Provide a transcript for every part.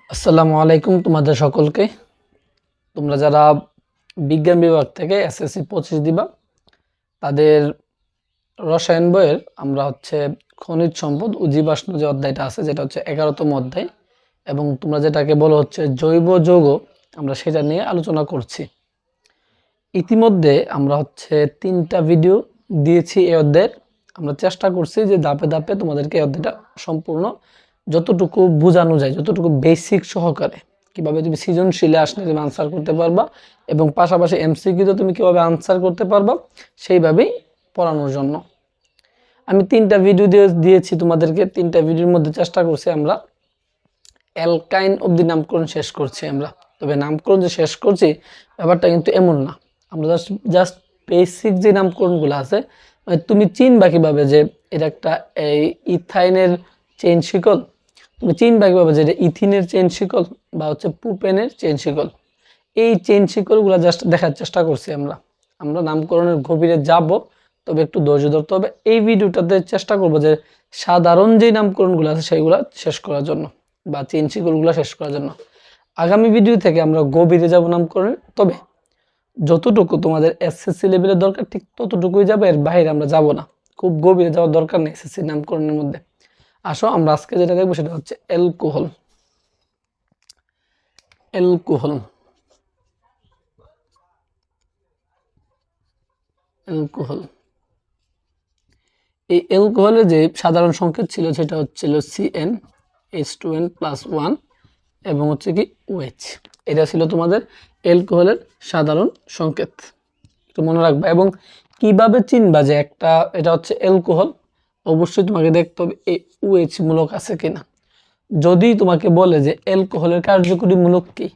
আসসালামু আলাইকুম তোমাদের সকলকে। তোমরা যারা বিজ্ঞান বিভাগ থেকে এসএসসি 25 দিবা, তাদের রসায়ন বইয়ের আমরা খনিজ সম্পদ ও জীবাশ্ম যে অধ্যায়টা আছে, যেটা 11তম অধ্যায়, এবং তোমরা যেটাকে বলো জৈব যৌগ, আমরা সেটা নিয়ে আলোচনা করছি। ইতিমধ্যে আমরা 3টা ভিডিও দিয়েছি এই অধ্যায়ের। আমরা চেষ্টা করছি যে ধাপে ধাপে তোমাদেরকে এই অধ্যায়টা সম্পূর্ণ যতটুকু বোঝানো যায়, যতটুকু বেসিক সহকারে, কিভাবে তুমি সৃজনশীলে আসলে তুমি আনসার করতে পারবা এবং পাশাপাশি এমসিকিউতে তুমি কিভাবে আনসার করতে পারবা সেইভাবেই পড়ানোর জন্য আমি 3টা ভিডিও দিয়েছি তোমাদেরকে। 3টা ভিডিওর মধ্যে চেষ্টা করছি আমরা অ্যালকাইন অবধি নামকরণ শেষ করছি আমরা। তবে নামকরণ যে শেষ করছি ব্যাপারটা কিন্তু এমন না। আমরা জাস্ট বেসিক যে নামকরণগুলো আছে, মানে তুমি চিনবা কিভাবে যে এটা একটা এই ইথাইনের চেইন শিকল, তুমি চিনবা কিভাবে যে এটা ইথিনের চেইন শিকল বা প্রোপেনের চেইন শিকল। এই চেইন শিকলগুলো জাস্ট দেখার চেষ্টা করছি আমরা। আমরা নামকরণের গভীরে যাব, তবে একটু ধৈর্য ধরতে হবে। এই ভিডিওটাতে চেষ্টা করবো যে সাধারণ যে নামকরণগুলো আছে সেইগুলো শেষ করার জন্য, বা চেইন শিকলগুলো শেষ করার জন্য। আগামী ভিডিও থেকে আমরা গভীরে যাব নামকরণের, তবে যতটুকু তোমাদের এসএসসি লেভেলের দরকার ঠিক ততটুকুই যাবে, এর বাইরে আমরা যাব না। খুব গভীরে যাওয়ার দরকার নেই এসএসসি নামকরণের মধ্যে। আসো আমরা আজকে যেটা দেখবো সেটা অ্যালকোহল। অ্যালকোহল অ্যালকোহল এই অ্যালকোহলের যে সাধারণ সংকেত ছিল সেটা হচ্ছিল CN H2N+1 এবং কি OH। এটা ছিল তোমাদের অ্যালকোহলের সাধারণ সংকেত, একটু মনে রাখবা। এবং কিভাবে চিনবা যে এটা অ্যালকোহল, অবশ্যই তোমাকে দেখতে হবে এই OH মূলক আছে কিনা। যদি তোমাকে বলে যে অ্যালকোহলের কার্যকরী মূলক কি,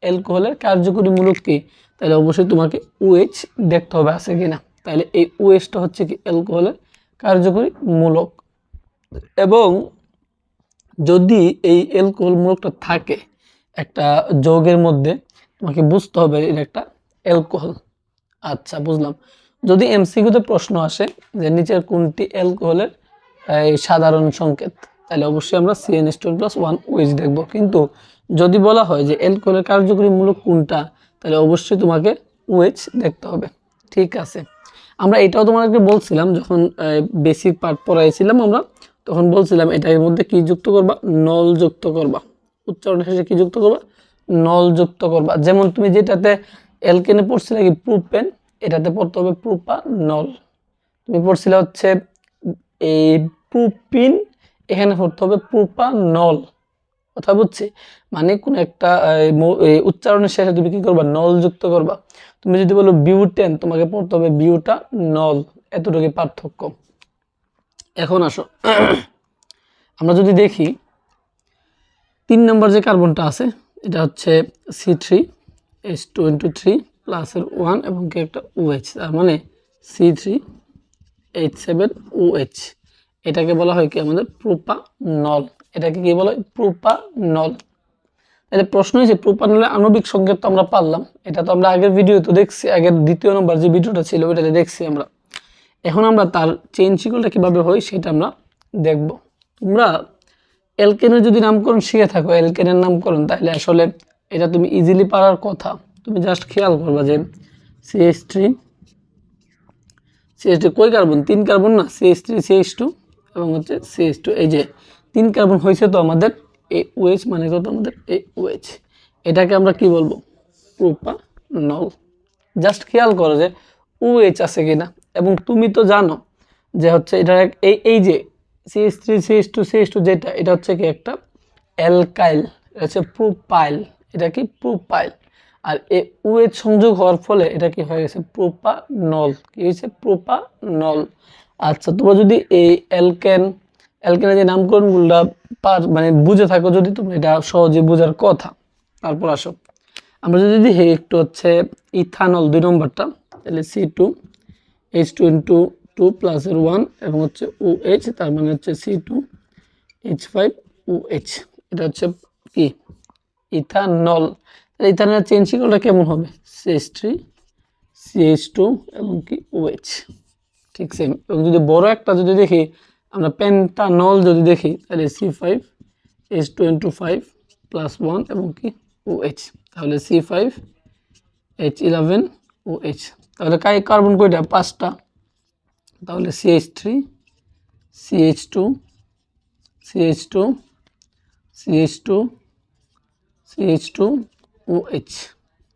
অ্যালকোহলের কার্যকরী মূলক কি, তাহলে অবশ্যই তোমাকে OH দেখতে হবে আছে কিনা। তাহলে এই OHটা হচ্ছে কি অ্যালকোহলের কার্যকরী মূলক। এবং যদি এই অ্যালকোহল মূলকটা থাকে একটা যৌগের মধ্যে, তোমাকে বুঝতে হবে এটা একটা অ্যালকোহল। আচ্ছা, বুঝলাম। যদি এমসিকিউতে প্রশ্ন আসে যে নিচের কোনটি অ্যালকোহলের সাধারণ সংকেত, তাহলে অবশ্যই আমরা CnH2n+1 OH দেখব। কিন্তু যদি বলা হয় যে অ্যালকোহলের কার্যকরী মূলক কোনটা, তাহলে অবশ্যই তোমাকে OH দেখতে হবে। ঠিক আছে, আমরা এটাও তোমাদেরকে বলছিলাম যখন বেসিক পার্ট পড়াইছিলাম আমরা, তখন বলছিলাম এটার মধ্যে কি যুক্ত করবা, নল যুক্ত করবা। উচ্চারণ শেষে কি যুক্ত করবা, নল যুক্ত করবা। যেমন তুমি যেটাতে অ্যালকেনে পড়ছিলে কি প্রোপেন, এটাতে পড়তে হবে প্রোপানল। তুমি পড়ছিলে এই প্রোপিন, এখানে পড়তে হবে প্রোপানল। কথা বুঝছি? মানে কোন একটা উচ্চারণের শেষে তুমি কি করবা, নল যুক্ত করবা। তুমি যদি বলো বিউটেন, তোমাকে পড়তে হবে বিউটানল। এতটুকু পার্থক্য। এখন আসো আমরা যদি দেখি 3 নম্বর যে কার্বনটা আছে, এটা C3H2N2 3+1 এবং কি একটা OH, তার মানে C3H7OH। এটাকে বলা হয় কি আমাদের প্রোপানল। এটাকে কি বলা হয়, প্রোপানল। তাহলে প্রশ্ন হয়েছে প্রোপানলের আণবিক সংকেত তো আমরা পারলাম, এটা তো আমরা আগের ভিডিও তো দেখছি, আগের 2য় নম্বর যে ভিডিওটা ছিল ওইটাতে দেখছি আমরা। এখন আমরা তার চেইন শিকলটা কিভাবে হয় সেটা আমরা দেখব। তোমরা অ্যালকেনের যদি নামকরণ শিখে থাকো, অ্যালকেনের নামকরণ, তাহলে আসলে এটা তুমি ইজিলি পারার কথা। তুমি জাস্ট খেয়াল করবা যে CH3 কই কার্বন, 3 কার্বন না, CH3 CH2 এবং CH2। এই যে 3 কার্বন হয়েছে তো আমাদের এই OH, মানে কত আমাদের এই OH। এটাকে আমরা কি বলবো, প্রোপানল। জাস্ট খেয়াল করো যে OH আছে কিনা। এবং তুমি তো জানো যে এটা এই যে CH3 CH2 CH2 যেটা, এটা কি একটা অ্যালকাইল, এটা প্রোপাইল। এটা কি প্রোপাইল। আর এই OH সংযোগ হওয়ার ফলে এটা কি হয়ে গেছে, প্রোপানল। কি হয়েছে, প্রোপানল। আচ্ছা, তোমরা যদি এই অ্যালকেনের যে নামকরণগুলো মানে বুঝে থাকো, যদি তুমি এটা সহজে বোঝার কথা। তারপর আসো আমরা যদি দেখি একটু ইথানল 2 নম্বরটা, তাহলে C2H2N2 2+1 এবং OH, তার মানে C2H5OH। এটা কি ইথানল। ইথানলের চেইন শিকলটা কেমন হবে, CH3 CH2 এবং কি OH, ঠিক সেম। এবং যদি বড় একটা যদি দেখি আমরা পেন্টানল যদি দেখি, তাহলে C5H2N2 5 +1 এবং কি OH, তাহলে C5H11OH। তাহলে কার্বন কয়টা? 5টা, তাহলে CH3 CH2 CH2 CH2 CH2OH।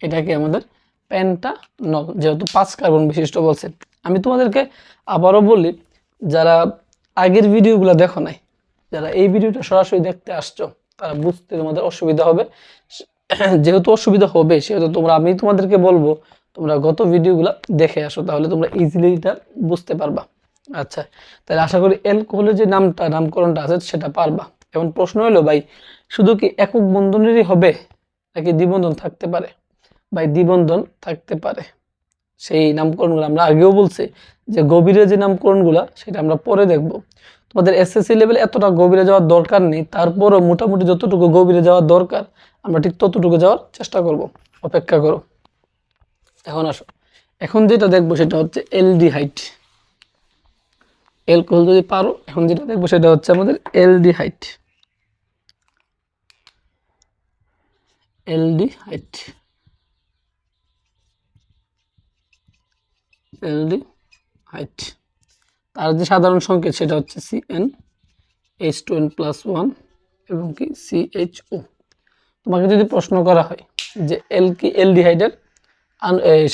এটাকে আমাদের পেন্টানল, যেহেতু 5 কার্বন বিশিষ্ট বলছে। আমি তোমাদেরকে আবারও বলি, যারা আগের ভিডিওগুলো দেখো নাই, যারা এই ভিডিওটা সরাসরি দেখতে আসছো, তারা বুঝতে তোমাদের অসুবিধা হবে। যেহেতু অসুবিধা হবে, সেহেতু আমি তোমাদেরকে বলবো তোমরা গত ভিডিওগুলো দেখে আসো, তাহলে তোমরা ইজিলি এটা বুঝতে পারবা। আচ্ছা, তাহলে আশা করি অ্যালকোহলের যে নামকরণটা আছে সেটা পারবা। এখন প্রশ্ন হলো ভাই, শুধু কি একক বন্ধনেরই হবে নাকি দ্বিবন্ধন থাকতে পারে? ভাই দ্বিবন্ধন থাকতে পারে। সেই নামকরণগুলো আমরা আগেও বলছি যে গভীরে যে নামকরণগুলো সেটা আমরা পরে দেখব। তোমাদের এসএসসি লেভেলে এতটা গভীরে যাওয়ার দরকার নেই, তারপরও মোটামুটি যতটুকু গভীরে যাওয়ার দরকার আমরা ঠিক ততটুকু যাওয়ার চেষ্টা করব। অপেক্ষা করো। এখন আসো, এখন যেটা দেখবো সেটা হচ্ছে অ্যালডিহাইড। অ্যালকোহল যদি পারো, এখন যেটা দেখবো সেটা হচ্ছে আমাদের অ্যালডিহাইড। অ্যালডিহাইড অ্যালডিহাইড তার যে সাধারণ সংকেত সেটা হচ্ছে CnH2n+1 এবং কি CHO। তোমাকে যদি প্রশ্ন করা হয় যে অ্যালডিহাইডের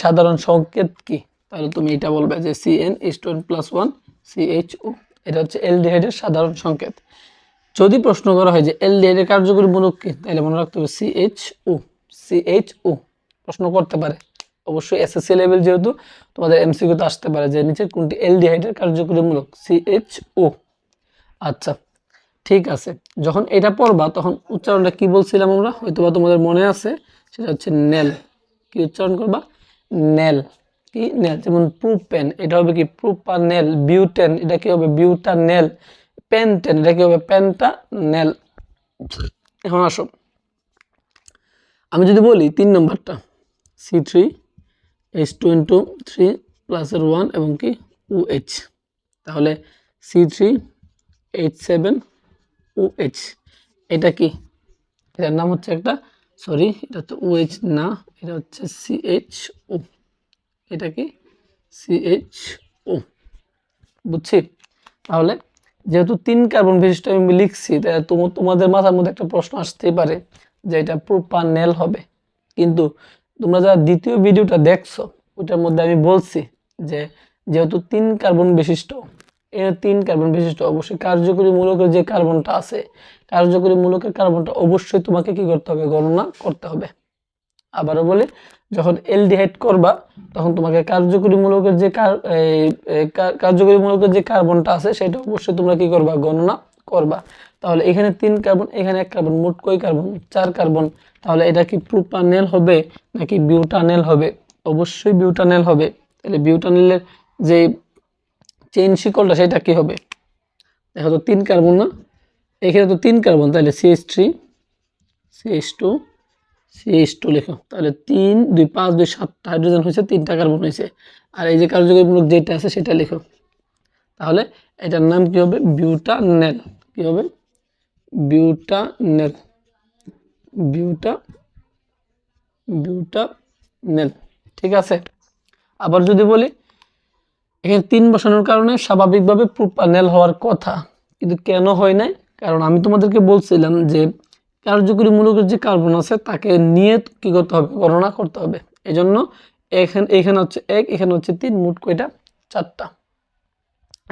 সাধারণ সংকেত কি, তাহলে তুমি এটা বলবে যে CnH2n+1 CHO। এটা হচ্ছে অ্যালডিহাইডের সাধারণ সংকেত। যদি প্রশ্ন করা হয় যে অ্যালডিহাইডের কার্যকরী মূলক কি, তাহলে মনে রাখতে হবে CHO। প্রশ্ন করতে পারে অবশ্যই এসএসসি লেভেল, যেহেতু তোমাদের এমসিকিউতে আসতে পারে যে নিচে কোনটি অ্যালডিহাইডের কার্যকরী মূলক, CHO। আচ্ছা ঠিক আছে, যখন এটা পড়বা তখন উচ্চারণটা কি বলছিলাম আমরা, হয়তোবা তোমাদের মনে আছে, সেটা হচ্ছে নেল। কি উচ্চারণ করবা? নেল। কি নেল? যেমন প্রোপেন, এটা হবে কি প্রোপানেল। বিউটেন, এটা কি হবে? বিউটানেল। পেন্টেন, এটা কি হবে? পেন্টানেল। এখন আসো, আমি যদি বলি 3 নম্বরটা C3H2n2 3+1 এবং কি OH, তাহলে C3H7OH। এটা কি? এটার নাম হচ্ছে একটা, সরি এটা তো OH না, এটা হচ্ছে CHO। এটা কি? CHO। বুঝছি? তাহলে যেহেতু 3 কার্বন বিশিষ্ট আমি লিখছি, তাই তোমাদের মাথার মধ্যে একটা প্রশ্ন আসতেই পারে যে এটা প্রোপানেল হবে। কিন্তু তোমরা যারা দ্বিতীয় ভিডিওটা দেখছো, ওটার মধ্যে আমি বলছি যে যেহেতু 3 কার্বন বিশিষ্ট, এর 3 কার্বন বিশিষ্ট, অবশ্যই কার্যকরী মূলকের যে কার্বনটা আছে, কার্যকরী মূলকের কার্বনটা অবশ্যই তোমাকে কি করতে হবে? গণনা করতে হবে। আবারও বলি, যখন অ্যালডিহাইড করবা তখন তোমাকে কার্যকরী মূলকের যে কার্বনটা আছে সেটা অবশ্যই তোমরা কি করবা? গণনা করবা। তাহলে এখানে 3 কার্বন, এখানে 1 কার্বন, মোট কয় কার্বন? 4 কার্বন। তাহলে এটা কি প্রোপানেল হবে নাকি বিউটানেল হবে? অবশ্যই বিউটানেল হবে। তাহলে বিউটানেলের যে চেইন শিকলটা সেটা কি হবে? দেখো তো 3 কার্বন না, এখানে তো 3 কার্বন, তাহলে CH3 CH2 CH2 লেখো। তাহলে 3 2 5 2 7টা হাইড্রোজেন হয়েছে, 3টা কার্বন হয়েছে। আর এই যে কার্যকরী মূলক যেটা আছে সেটা লেখো। তাহলে এটার নাম কি হবে? বিউটানেল। কি হবে? বিউটানেল। বিউটানেল। ঠিক আছে। আবার যদি বলি, এখানে 3 বসানোর কারণে স্বাভাবিকভাবে প্রোপানেল হওয়ার কথা, কিন্তু কেন হয় নাই? কারণ আমি তোমাদেরকে বলছিলাম যে কার্যকরী মূলকের যে কার্বন আছে তাকে নিয়ে কি করতে হবে? গণনা করতে হবে। এজন্য এখানে হচ্ছে 1, এখানে হচ্ছে 3, মোট কয়টা? 4টা।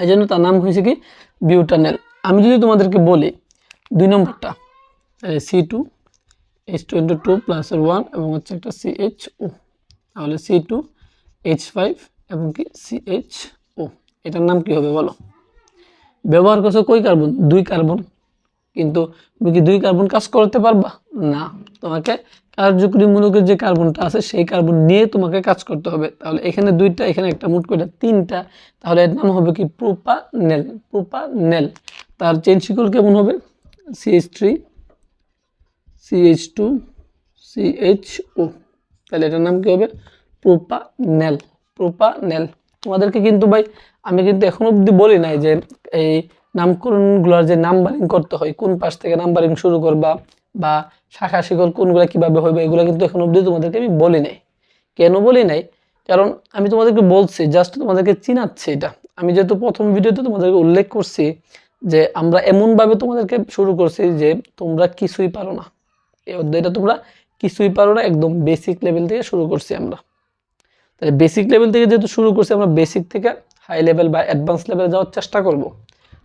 এই জন্য তার নাম হয়েছে কি? বিউটানেল। আমি যদি তোমাদেরকে বলি 2 নম্বরটা, C2H2n2+1 এবং হচ্ছে একটা CHO, তাহলে C2H5 এবং কি CHO। এটার নাম কি হবে বলো? ব্যবহার করছো কই কার্বন? 2 কার্বন। কিন্তু তুমি কি 2 কার্বন কাজ করতে পারবা? না, তোমাকে কার্যকরী মূলকের যে কার্বনটা আছে সেই কার্বন নিয়ে তোমাকে কাজ করতে হবে। তাহলে এখানে 2টা, এখানে একটা, মোট কয়টা? 3টা। তাহলে এর নাম হবে কি? প্রোপানেল। প্রোপানেল। তার চেইন শিকল কেমন হবে? CH3 CH2 CHO। তাহলে এটার নাম কি হবে? প্রোপানেল। প্রোপানেল। তোমাদেরকে কিন্তু ভাই আমি কিন্তু এখন অবধি বলি নাই যে এই নামকরণগুলোর যে নাম্বারিং করতে হয়, কোন পাশ থেকে নাম্বারিং শুরু করবা বা শাখা শিকল কোনগুলো কীভাবে হবে এগুলো কিন্তু এখন অবধি তোমাদেরকে আমি বলি নাই। কেন বলি নাই? কারণ আমি তোমাদেরকে বলছি, জাস্ট তোমাদেরকে চিনাচ্ছি। এটা আমি যেহেতু প্রথম ভিডিওতে তোমাদেরকে উল্লেখ করছি যে আমরা এমনভাবে তোমাদেরকে শুরু করছি যে তোমরা কিছুই পারো না, এই অধ্যায়টা তোমরা কিছুই পারো না, একদম বেসিক লেভেল থেকে শুরু করছি আমরা। তাহলে বেসিক লেভেল থেকে যেহেতু শুরু করছি, আমরা বেসিক থেকে হাই লেভেল বা অ্যাডভান্স লেভেলে যাওয়ার চেষ্টা করব।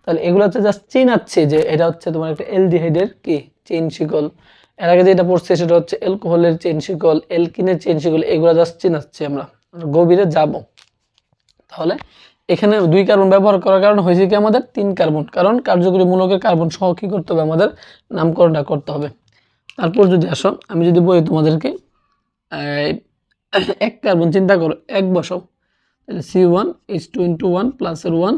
তাহলে এগুলো হচ্ছে জাস্ট চিনাচ্ছে যে এটা হচ্ছে তোমার একটা অ্যালডিহাইডের কি চেইন শিকল, এর আগে যেটা পড়ছে সেটা হচ্ছে অ্যালকোহলের চেইন শিকল, অ্যালকিনের চেইন শিকল, এগুলো জাস্ট চিনাচ্ছে। আমরা গভীরে যাব। তাহলে এখানে 2 কার্বন ব্যবহার করার কারণ হয়েছে কি আমাদের 3 কার্বন, কারণ কার্যকরী মূলকের কার্বন সহ কি করতে হবে, আমাদের নামকরণটা করতে হবে। তারপর যদি আসো, আমি যদি বলি তোমাদেরকে 1 কার্বন চিন্তা করো, 1 বসাও, তাহলে C1H2 × 1 + 1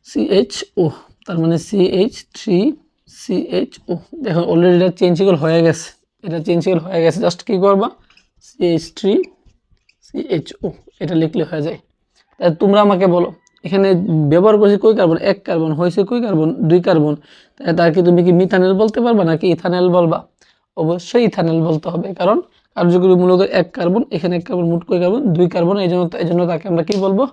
CHO, তার মানে CH3CHO। দেখো অলরেডি এটা চেইন শিকল হয়ে গেছে, এটা চেইন শিকল হয়ে গেছে। জাস্ট কি করবা, CH3CHO এটা লিখলে হয়ে যায়। তাহলে তোমরা আমাকে বলো, এখানে ব্যবহার করছি কই কার্বন, 1 কার্বন, হয়েছে কই কার্বন, 2 কার্বন। তাহলে তার কি তুমি কি মিথানেল বলতে পারবা নাকি ইথানেল বলবা? অবশ্যই ইথানেল বলতে হবে, কারণ কার্যকরী মূলকের 1 কার্বন, এখানে 1 কার্বন, মোট কই কার্বন, 2 কার্বন। এই জন্য তাকে আমরা কি বলবো,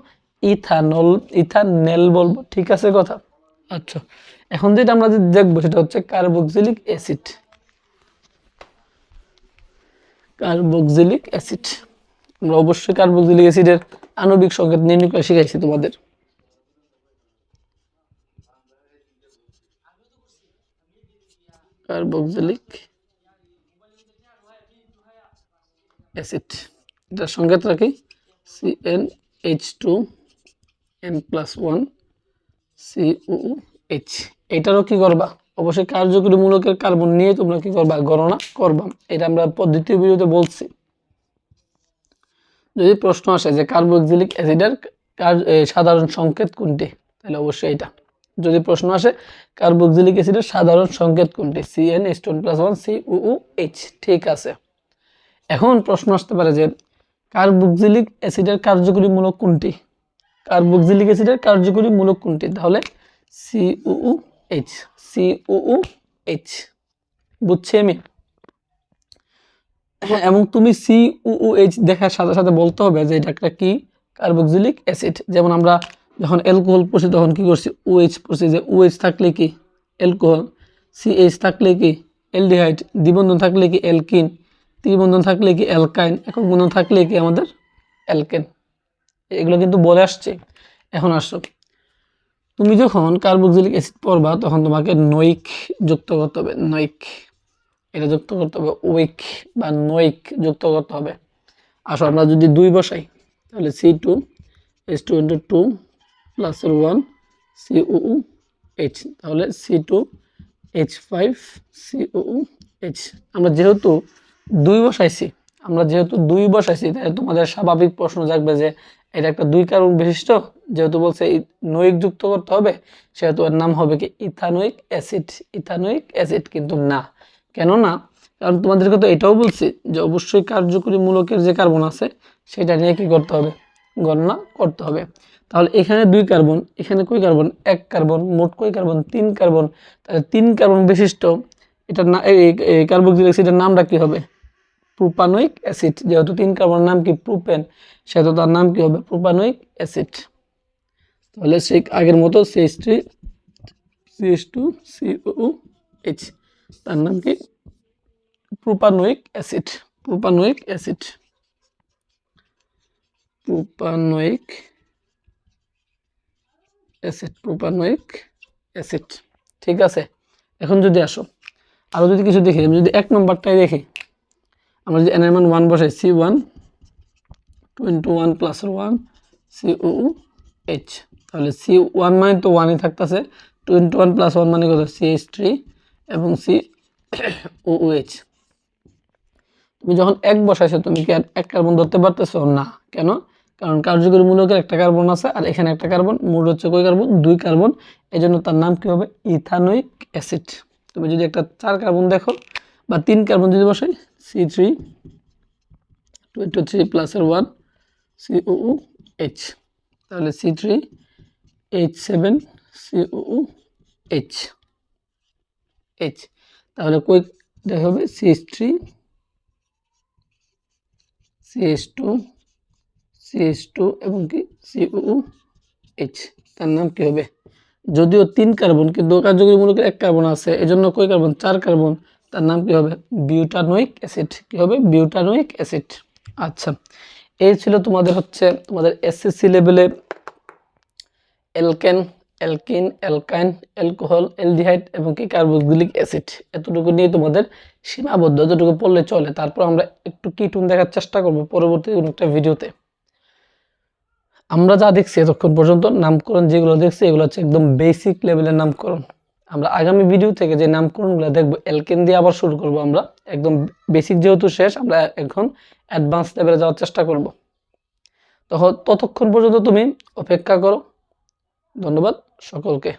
ইথানেল বলবো। ঠিক আছে কথা? আচ্ছা, এখন যেটা আমরা দেখবো সেটা হচ্ছে কার্বক্সিলিক অ্যাসিড। কার্বক্সিলিক অ্যাসিড, আমরা অবশ্যই কার্বক্সিলিক অ্যাসিডের আণবিক সংকেত নির্ণয় করে শিখাইছি তোমাদের। কার্বক্সিলিক অ্যাসিড, এটার সংকেতটা কি, CnH2n+1 COOH। এটারও কি করবা, অবশ্যই কার্যকরী মূলকের কার্বন নিয়ে তোমরা কি করবা, গণনা করবা। এটা আমরা পদ্ধতি ভিডিওতে বলছি। যদি প্রশ্ন আসে যে কার্বক্সিলিক অ্যাসিডের সাধারণ সংকেত কোনটি, তাহলে অবশ্যই এটা। যদি প্রশ্ন আসে কার্বক্সিলিক অ্যাসিডের সাধারণ সংকেত কোনটি, CnH2n+1 COOH। ঠিক আছে, এখন প্রশ্ন আসতে পারে যে কার্বক্সিলিক অ্যাসিডের কার্যকরী মূলক কোনটি, কার্বক্সিলিক অ্যাসিডের কার্যকরী মূলক কোনটি, তাহলে COOH। COOH বুঝছি আমি। এবং তুমি COOH দেখার সাথে সাথে বলতে হবে যে এটা একটা কি, কার্বক্সিলিক অ্যাসিড। যেমন আমরা যখন অ্যালকোহল পড়ছি তখন কি করছি, OH পড়ছি, যে OH থাকলে কি অ্যালকোহল, CH থাকলে কি অ্যালডিহাইড, দ্বিবন্ধন থাকলে কি অ্যালকিন, ত্রিবন্ধন থাকলে কি অ্যালকাইন, একক বন্ধন থাকলে কি আমাদের অ্যালকেন। এগুলো কিন্তু বলে আসছে। এখন আসো, তুমি যখন কার্বক্সিলিক অ্যাসিড পড়বা তখন তোমাকে নয়িক যুক্ত করতে হবে, নয়িক, এটা যুক্ত করতে হবে, উইক বা নয়িক যুক্ত করতে হবে। আসো আমরা যদি 2 বসাই, তাহলে C2H2 + 1 COOH, তাহলে C2H5COOH। আমরা যেহেতু 2 বসাইছি, তাহলে তোমাদের স্বাভাবিক প্রশ্ন জাগবে যে এটা একটা 2 কার্বন বিশিষ্ট, যেহেতু বলছে নয়িক যুক্ত করতে হবে, সেহেতু এর নাম হবে কি ইথানোয়িক অ্যাসিড। ইথানোয়িক অ্যাসিড কিন্তু না, কেন না, কারণ তোমাদেরকে তো এটাও বলছি যে অবশ্যই কার্যকরী মূলকের যে কার্বন আছে সেটা নিয়ে কি করতে হবে, গণনা করতে হবে। তাহলে এখানে 2 কার্বন, এখানে কই কার্বন, 1 কার্বন, মোট কই কার্বন, 3 কার্বন। তাহলে 3 কার্বন বিশিষ্ট এটার না, এই কার্বক্সিলিক অ্যাসিডের নামটা কি হবে, প্রোপানোয়িক অ্যাসিড। যেহেতু 3 কার্বনের নাম কি প্রোপেন, সেহেতু তার নাম কি হবে, প্রোপানোয়িক অ্যাসিড। তাহলে সেই আগের মতো CH2COOH, তার নাম কি propanoic acid. Propanoic acid, propanoic acid, propanoic acid. ঠিক আছে, এখন যদি আসো আরও যদি কিছু দেখি, আমি যদি 1 নম্বরটাই দেখি, আমরা যদি n এর মান 1 বসাই, C1 + 1 COOH, তাহলে C1 মানে তো 1ই থাকতেছে, 2 × 1 + 1 মানে কত, CH3 এবং COOH। তুমি যখন 1 বসাইছো তুমি কি আর 1 কার্বন ধরতে পারতেছো না, কেন, কারণ কার্যকরী মূলকের একটা কার্বন আছে আর এখানে একটা কার্বন, মোট হচ্ছে কয় কার্বন, 2 কার্বন। এই জন্য তার নাম কি হবে, ইথানোয়িক অ্যাসিড। তুমি যদি একটা 4 কার্বন দেখো বা 3 কার্বন যদি বসাই, C3 + 1 COOH, তাহলে C3H7COOH। তাহলে কই এটা হবে CH3 CH2 CH2 এবং কি COOH। তার নাম কি হবে? যদিও 3 কার্বন কিন্তু কার্যকরীমূলকের 1 কার্বন আছে, এজন্য কয় কার্বন? 4 কার্বন। তার নাম কি হবে? Butanoic acid. কি হবে? Butanoic acid. আচ্ছা, এই ছিল তোমাদের এসএসসি লেভেলে অ্যালকেন, অ্যালকিন, অ্যালকাইন, অ্যালকোহল, অ্যালডিহাইড এবং কি কার্বক্সিলিক অ্যাসিড, এতটুকু নিয়ে তোমাদের সীমাবদ্ধ, এতটুকু পড়লে চলে। তারপর আমরা একটু কিটুন দেখার চেষ্টা করব পরবর্তী কোনো একটা ভিডিওতে। আমরা যা দেখছি এতক্ষণ পর্যন্ত নামকরণ যেগুলো দেখছি এগুলো হচ্ছে একদম বেসিক লেভেলের নামকরণ। আমরা আগামী ভিডিও থেকে যে নামকরণগুলো দেখব অ্যালকেন দিয়ে আবার শুরু করব। আমরা একদম বেসিক যেহেতু শেষ, আমরা এখন অ্যাডভান্স লেভেলে যাওয়ার চেষ্টা করব। ততক্ষণ পর্যন্ত তুমি অপেক্ষা করো। ধন্যবাদ সকলকে।